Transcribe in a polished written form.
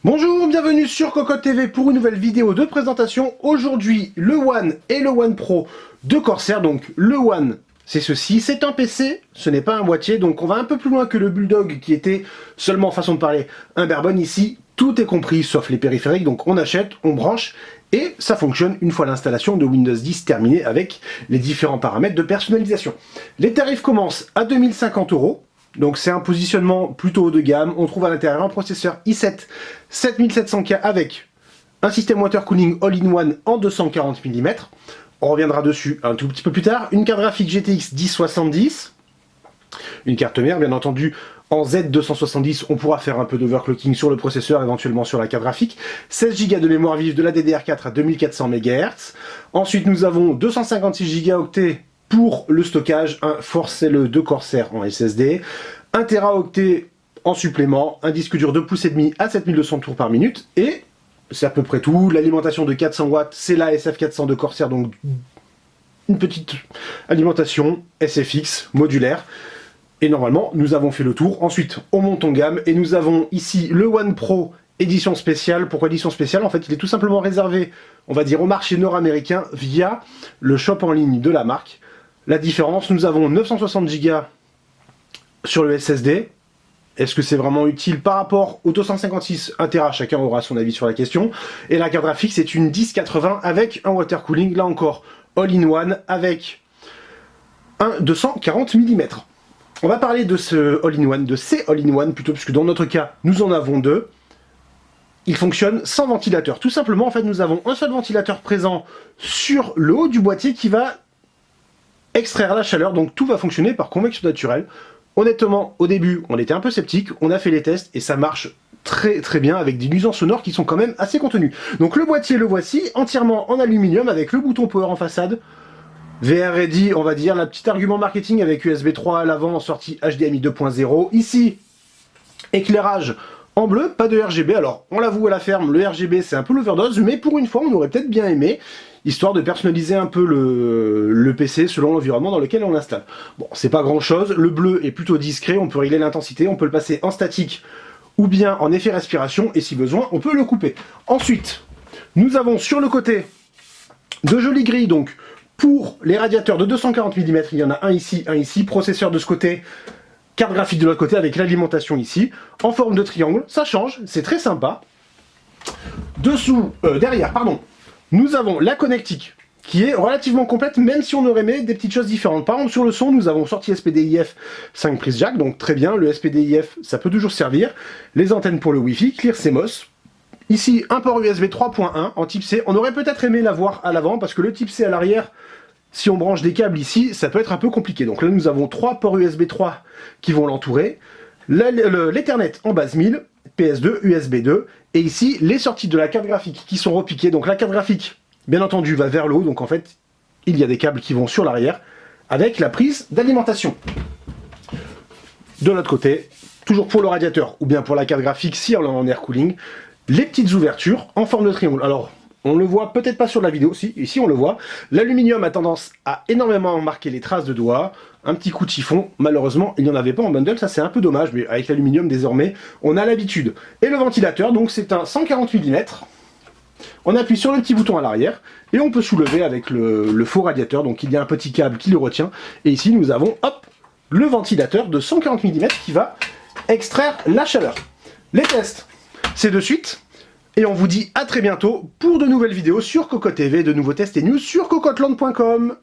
Bonjour, bienvenue sur Cocotte TV pour une nouvelle vidéo de présentation. Aujourd'hui, le One et le One Pro de Corsair. Donc le One, c'est ceci, c'est un PC, ce n'est pas un boîtier. Donc on va un peu plus loin que le Bulldog qui était seulement, façon de parler, un bare bone. Ici, tout est compris sauf les périphériques. Donc on achète, on branche et ça fonctionne une fois l'installation de Windows 10 terminée avec les différents paramètres de personnalisation. Les tarifs commencent à 2050 €. Donc c'est un positionnement plutôt haut de gamme. On trouve à l'intérieur un processeur i7 7700K avec un système water cooling all-in-one en 240 mm. On reviendra dessus un tout petit peu plus tard. Une carte graphique GTX 1070. Une carte mère, bien entendu, en Z270. On pourra faire un peu d'overclocking sur le processeur, éventuellement sur la carte graphique. 16 Go de mémoire vive de la DDR4 à 2400 MHz. Ensuite, nous avons 256 Go pour le stockage, un Force-L de Corsair en SSD, 1 Teraoctet en supplément, un disque dur 2,5 pouces à 7200 tours par minute, et c'est à peu près tout. L'alimentation de 400 watts, c'est la SF400 de Corsair, donc une petite alimentation SFX modulaire. Et normalement, nous avons fait le tour. Ensuite, on monte en gamme, et nous avons ici le One Pro édition spéciale. Pourquoi édition spéciale? En fait, il est tout simplement réservé, on va dire, au marché nord-américain via le shop en ligne de la marque. La différence, nous avons 960 Go sur le SSD. Est-ce que c'est vraiment utile par rapport au 256 1 Tera? Chacun aura son avis sur la question. Et la carte graphique, c'est une 1080 avec un water cooling, là encore, all-in-one, avec un 240 mm. On va parler de ce all-in-one, de ces all-in-one plutôt, puisque dans notre cas, nous en avons deux. Il fonctionne sans ventilateur. Tout simplement, en fait, nous avons un seul ventilateur présent sur le haut du boîtier qui va extraire la chaleur, donc tout va fonctionner par convection naturelle. Honnêtement, au début, on était un peu sceptique, on a fait les tests et ça marche très très bien avec des nuisances sonores qui sont quand même assez contenues. Donc le boîtier, le voici, entièrement en aluminium avec le bouton power en façade. VR Ready, on va dire, la petite argument marketing avec USB 3 à l'avant, sortie HDMI 2.0. Ici, éclairage en bleu, pas de RGB. Alors, on l'avoue à la ferme, le RGB c'est un peu l'overdose, mais pour une fois, on aurait peut-être bien aimé, histoire de personnaliser un peu le PC selon l'environnement dans lequel on l'installe. Bon, c'est pas grand chose, le bleu est plutôt discret, on peut régler l'intensité, on peut le passer en statique ou bien en effet respiration, et si besoin, on peut le couper. Ensuite, nous avons sur le côté de jolies grilles, donc pour les radiateurs de 240 mm, il y en a un ici, processeur de ce côté, carte graphique de l'autre côté avec l'alimentation ici, en forme de triangle, ça change, c'est très sympa. Derrière, nous avons la connectique qui est relativement complète, même si on aurait aimé des petites choses différentes. Par exemple, sur le son, nous avons sorti SPDIF 5 prises jack, donc très bien, le SPDIF, ça peut toujours servir. Les antennes pour le Wi-Fi, Clear CMOS. Ici, un port USB 3.1 en type C. On aurait peut-être aimé l'avoir à l'avant, parce que le type C à l'arrière, si on branche des câbles ici, ça peut être un peu compliqué. Donc là, nous avons 3 ports USB 3 qui vont l'entourer. L'Ethernet en base 1000, PS2, USB 2. Et ici, les sorties de la carte graphique qui sont repiquées. Donc la carte graphique, bien entendu, va vers le haut. Donc en fait, il y a des câbles qui vont sur l'arrière avec la prise d'alimentation. De l'autre côté, toujours pour le radiateur ou bien pour la carte graphique si on est en air cooling, les petites ouvertures en forme de triangle. Alors, on le voit peut-être pas sur la vidéo, si, ici on le voit. L'aluminium a tendance à énormément marquer les traces de doigts. Un petit coup de chiffon, malheureusement, il n'y en avait pas en bundle, ça c'est un peu dommage, mais avec l'aluminium désormais, on a l'habitude. Et le ventilateur, donc c'est un 140 mm. On appuie sur le petit bouton à l'arrière, et on peut soulever avec le faux radiateur, donc il y a un petit câble qui le retient. Et ici nous avons, hop, le ventilateur de 140 mm qui va extraire la chaleur. Les tests, c'est de suite. Et on vous dit à très bientôt pour de nouvelles vidéos sur Cocotte TV, de nouveaux tests et news sur cocotteland.com.